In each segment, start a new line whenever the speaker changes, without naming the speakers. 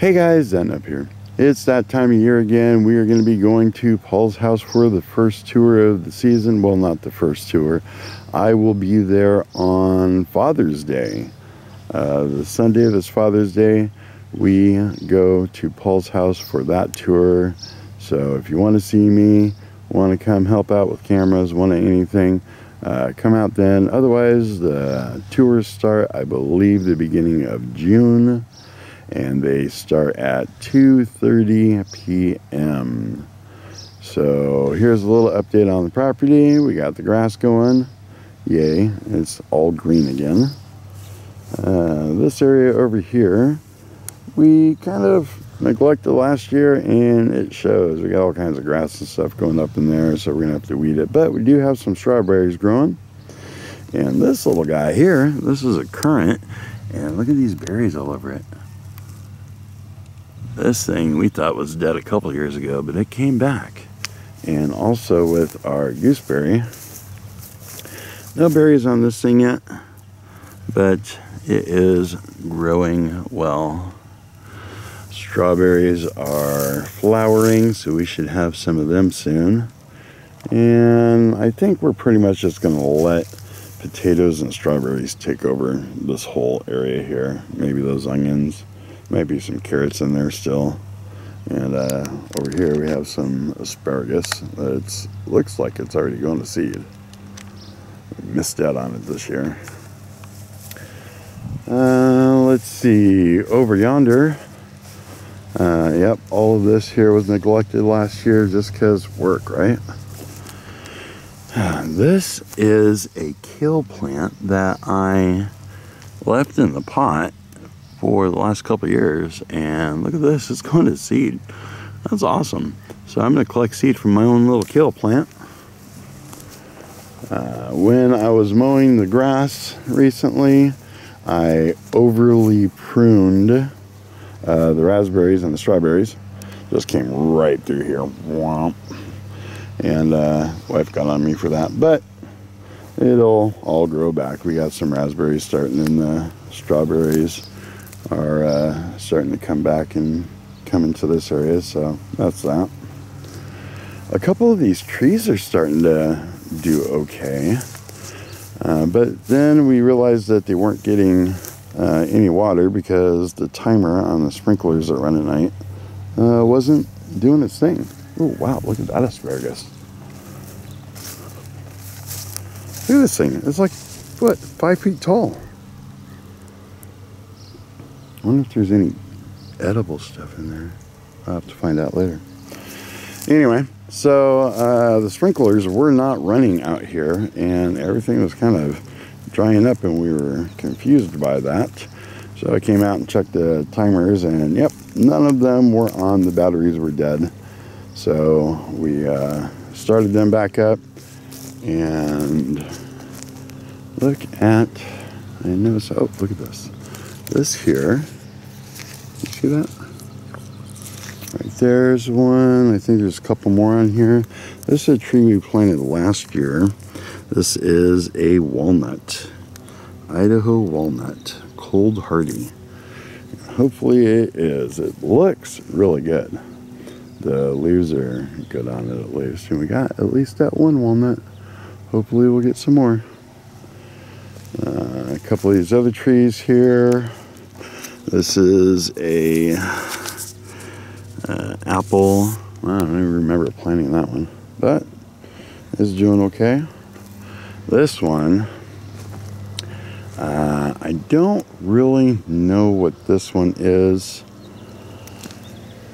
Hey guys, Thatnub here. It's that time of year again. We are going to be going to Paul's house for the first tour of the season. Well, not the first tour. I will be there on Father's Day. The Sunday of his Father's Day, we go to Paul's house for that tour. So if you want to see me, want to come help out with cameras, want anything, come out then. Otherwise, the tours start, I believe, the beginning of June. And they start at 2:30 p.m. So here's a little update on the property. We got the grass going. Yay, it's all green again. This area over here, we kind of neglected last year, and it shows. We got all kinds of grass and stuff going up in there, so we're gonna have to weed it. But we do have some strawberries growing. And this little guy here, this is a currant, and look at these berries all over it. This thing we thought was dead a couple years ago, but it came back. And also with our gooseberry, no berries on this thing yet, but it is growing well. Strawberries are flowering, so we should have some of them soon. And I think we're pretty much just gonna let potatoes and strawberries take over this whole area here. Maybe those onions. Might be some carrots in there still. And over here we have some asparagus. It looks like it's already going to seed. We missed out on it this year. Let's see, over yonder. Yep, all of this here was neglected last year just because work, right? This is a kale plant that I left in the pot for the last couple of years, and look at this, it's going to seed. That's awesome. So I'm going to collect seed from my own little kale plant. When I was mowing the grass recently, I overly pruned the raspberries and the strawberries. Just came right through here. Womp. And wife got on me for that, but it'll all grow back. We got some raspberries starting, and the strawberries are starting to come back and come into this area, so that's that. A couple of these trees are starting to do okay, but then we realized that they weren't getting any water because the timer on the sprinklers that run at night wasn't doing its thing. Oh wow, look at that asparagus. Look at this thing, it's like, what, 5 feet tall. I wonder if there's any edible stuff in there. I'll have to find out later. Anyway, so the sprinklers were not running out here, and everything was kind of drying up, and we were confused by that. So I came out and checked the timers, and yep, none of them were on. The batteries were dead. So we started them back up, and look at, I noticed, oh, look at this. This here, you see that? Right there's one. I think there's a couple more on here. This is a tree we planted last year. This is a walnut, Idaho walnut, cold hardy. Hopefully it is. It looks really good. The leaves are good on it at least. And we got at least that one walnut. Hopefully we'll get some more. A couple of these other trees here. This is a apple. I don't even remember planting that one, but it's doing okay. This one, I don't really know what this one is,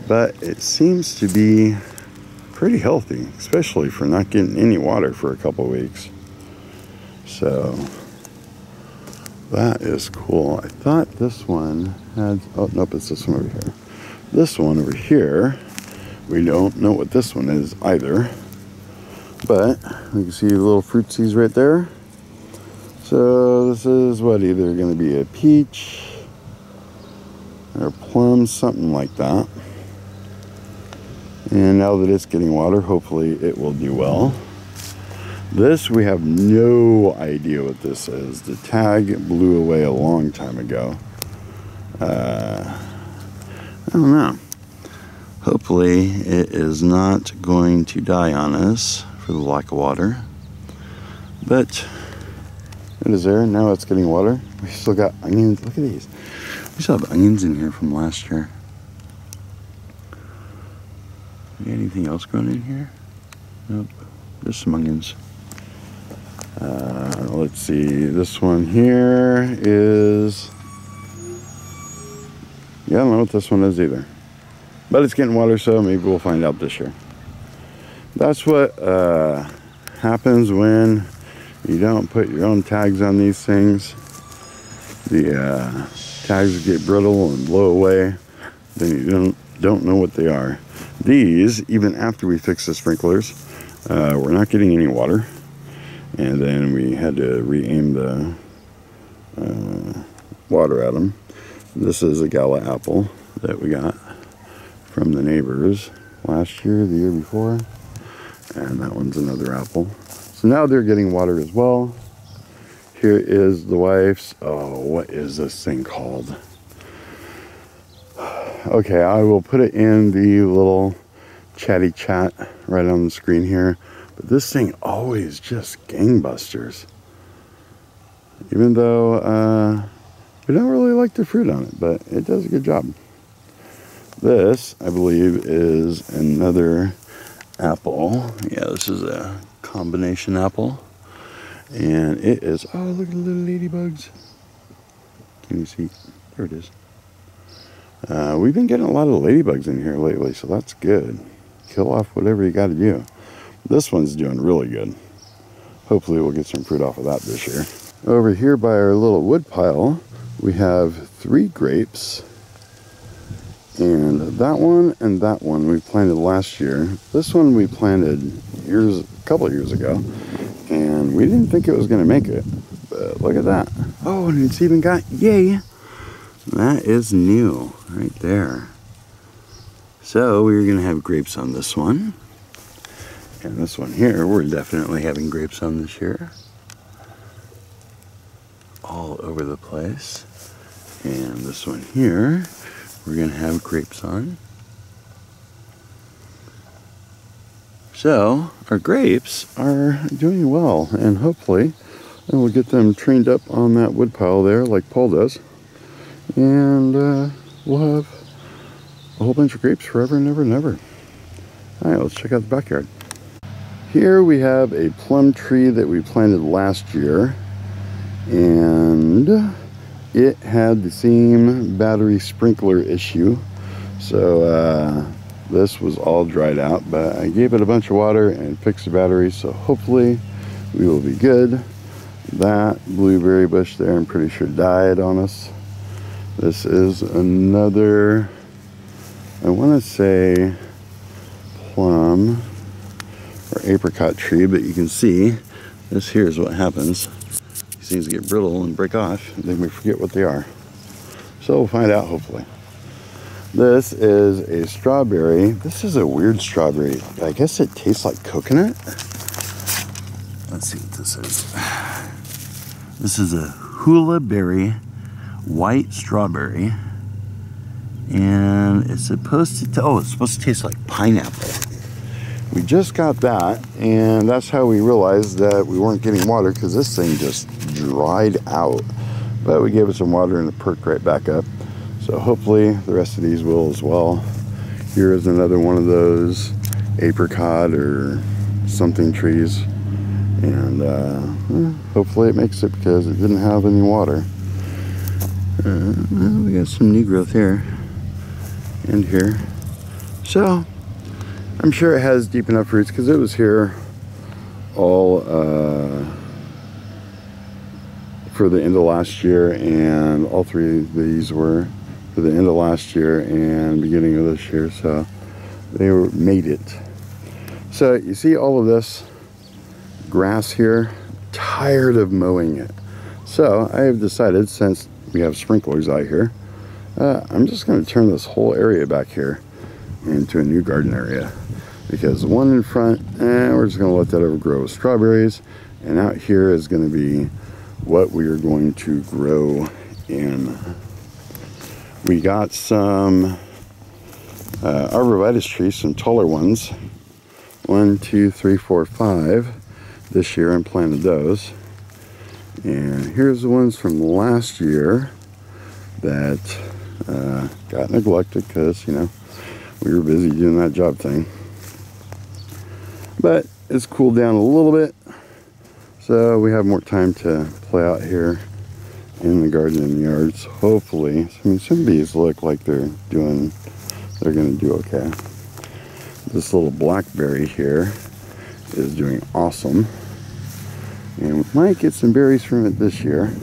but it seems to be pretty healthy, especially for not getting any water for a couple weeks. So that is cool. I thought this one had, oh nope, it's this one over here. This one over here, we don't know what this one is either, but you can see the little fruitsies right there. So this is what, either going to be a peach or plum, something like that. And now that it's getting water, hopefully it will do well. This, we have no idea what this is. The tag blew away a long time ago. don't know. Hopefully it is not going to die on us for the lack of water. But it is there. Now it's getting water. We still got onions. Look at these. We still have onions in here from last year. Anything else growing in here? Nope. Just some onions. Let's see. This one here is... yeah, I don't know what this one is either. But it's getting water, so maybe we'll find out this year. That's what happens when you don't put your own tags on these things. The tags get brittle and blow away. Then you don't know what they are. These, even after we fixed the sprinklers, we're not getting any water. And then we had to re-aim the water at them. This is a gala apple that we got from the neighbors last year, the year before. And that one's another apple. So now they're getting water as well. Here is the wife's, oh, what is this thing called? Okay, I will put it in the little chatty chat right on the screen here. But this thing always just gangbusters. Even though we don't really like the fruit on it, but it does a good job. This, I believe, is another apple. Yeah, this is a combination apple. And it is, oh, look at the little ladybugs. Can you see? There it is. We've been getting a lot of ladybugs in here lately, so that's good. Kill off whatever you got to do. This one's doing really good. Hopefully we'll get some fruit off of that this year. Over here by our little wood pile, we have 3 grapes. And that one we planted last year. This one we planted a couple of years ago. And we didn't think it was going to make it. But look at that. Oh, and it's even got, yay! That is new right there. So we're going to have grapes on this one. And this one here, we're definitely having grapes on this year. All over the place. And this one here, we're going to have grapes on. So our grapes are doing well, and hopefully we'll get them trained up on that wood pile there like Paul does. And we'll have a whole bunch of grapes forever and ever and ever. All right, let's check out the backyard. Here we have a plum tree that we planted last year, and it had the same battery sprinkler issue. So this was all dried out, but I gave it a bunch of water and fixed the battery, so hopefully we will be good. That blueberry bush there, I'm pretty sure died on us. This is another, I want to say plum or apricot tree, but you can see this here is what happens. These things get brittle and break off, and then we forget what they are. So we'll find out hopefully. This is a strawberry. This is a weird strawberry. I guess it tastes like coconut. Let's see what this is. This is a Hula berry white strawberry. And it's supposed to, oh, it's supposed to taste like pineapple. We just got that, and that's how we realized that we weren't getting water, because this thing just dried out. But we gave it some water and it perked right back up. So hopefully the rest of these will as well. Here is another one of those apricot or something trees. And hopefully it makes it, because it didn't have any water. Well, we got some new growth here and here. So I'm sure it has deep enough roots, because it was here all for the end of last year, and all 3 of these were for the end of last year and beginning of this year, so they made it. So you see all of this grass here, tired of mowing it. So I have decided, since we have sprinklers out here, I'm just going to turn this whole area back here into a new garden area, because the one in front, we're just going to let that overgrow with strawberries, and out here is going to be what we are going to grow in. We got some arborvitae trees, some taller ones. 1, 2, 3, 4, 5 this year. I planted those. And here's the ones from last year that got neglected because, you know, we were busy doing that job thing. But it's cooled down a little bit, so we have more time to play out here in the garden and the yards. Hopefully, I mean, some bees look like they're gonna do okay. This little blackberry here is doing awesome, and we might get some berries from it this year.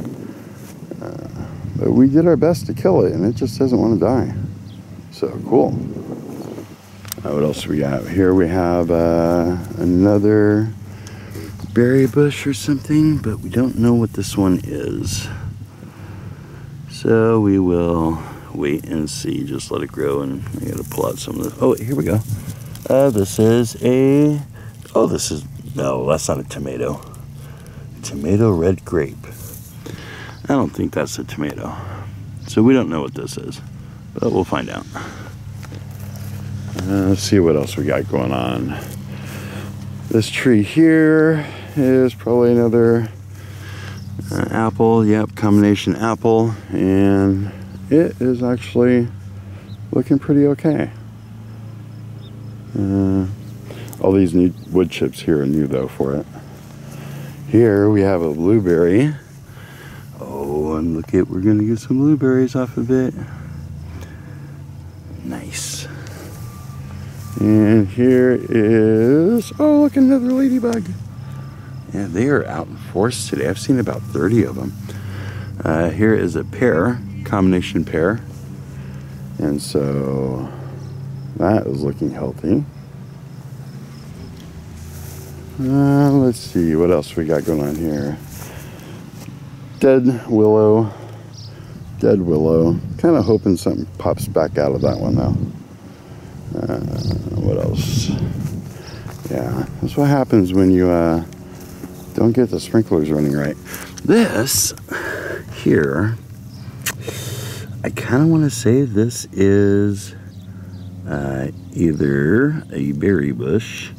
But we did our best to kill it, and it just doesn't want to die. So cool. What else we got here? We have another berry bush or something, but we don't know what this one is. So we will wait and see. Just let it grow, and I gotta pull out some of the. Oh, here we go. This is a. Oh, this is no. That's not a tomato. Tomato red grape. I don't think that's a tomato. So we don't know what this is, but we'll find out. Let's see what else we got going on. This tree here is probably another apple. Yep, combination apple, and it is actually looking pretty okay. All these new wood chips here are new though for it. Here we have a blueberry. Oh, and look at, we're gonna get some blueberries off of it. Nice. And here is, oh, look, another ladybug. Yeah, they are out in force today. I've seen about 30 of them. Here is a pear, combination pear. And so that is looking healthy. Let's see, what else we got going on here? Dead willow. Kind of hoping something pops back out of that one though. What else? Yeah, that's what happens when you don't get the sprinklers running right. This here, I kind of want to say this is either a berry bush,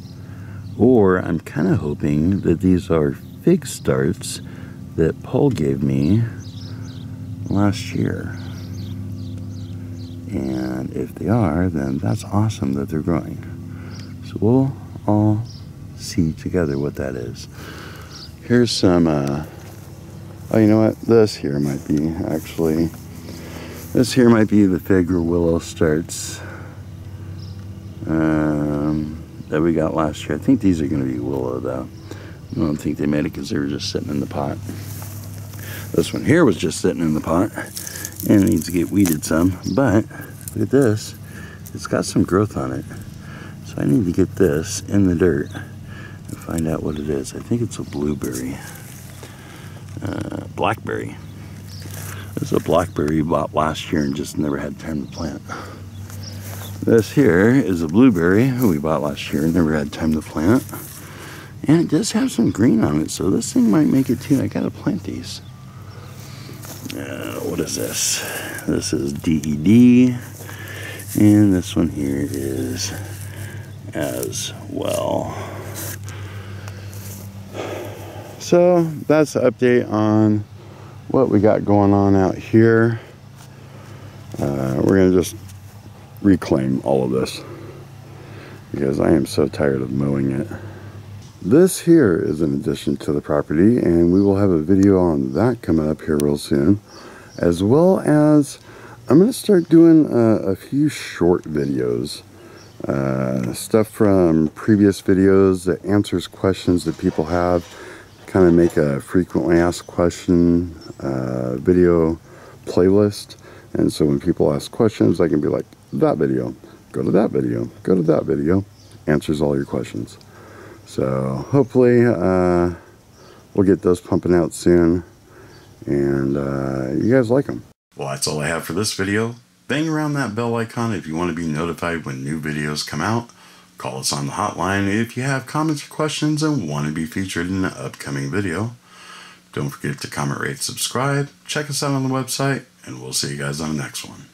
or I'm kind of hoping that these are fig starts that Paul gave me last year. And if they are, then that's awesome that they're growing. So we'll all see together what that is. Here's some, oh, you know what? This here might be actually, this here might be the fig or willow starts that we got last year. I think these are going to be willow though. I don't think they made it because they were just sitting in the pot. This one here was just sitting in the pot and it needs to get weeded some, but look at this, it's got some growth on it. So I need to get this in the dirt and find out what it is. I think it's a blueberry, blackberry. This is a blackberry we bought last year and just never had time to plant. This here is a blueberry we bought last year and never had time to plant. And it does have some green on it, so this thing might make it too. I gotta plant these. What is this? This is DED, and this one here is as well. So that's the update on what we got going on out here. We're gonna just reclaim all of this because I am so tired of mowing it. This here is an addition to the property, and we will have a video on that coming up here real soon, as well as I'm going to start doing a few short videos, stuff from previous videos that answers questions that people have, kind of make a frequently asked question video playlist. And so when people ask questions, I can be like, that video, go to that video, go to that video, answers all your questions. So hopefully we'll get those pumping out soon, and you guys like them. Well, that's all I have for this video. Bang around that bell icon if you want to be notified when new videos come out. Call us on the hotline if you have comments or questions and want to be featured in an upcoming video. Don't forget to comment, rate, subscribe, check us out on the website, and we'll see you guys on the next one.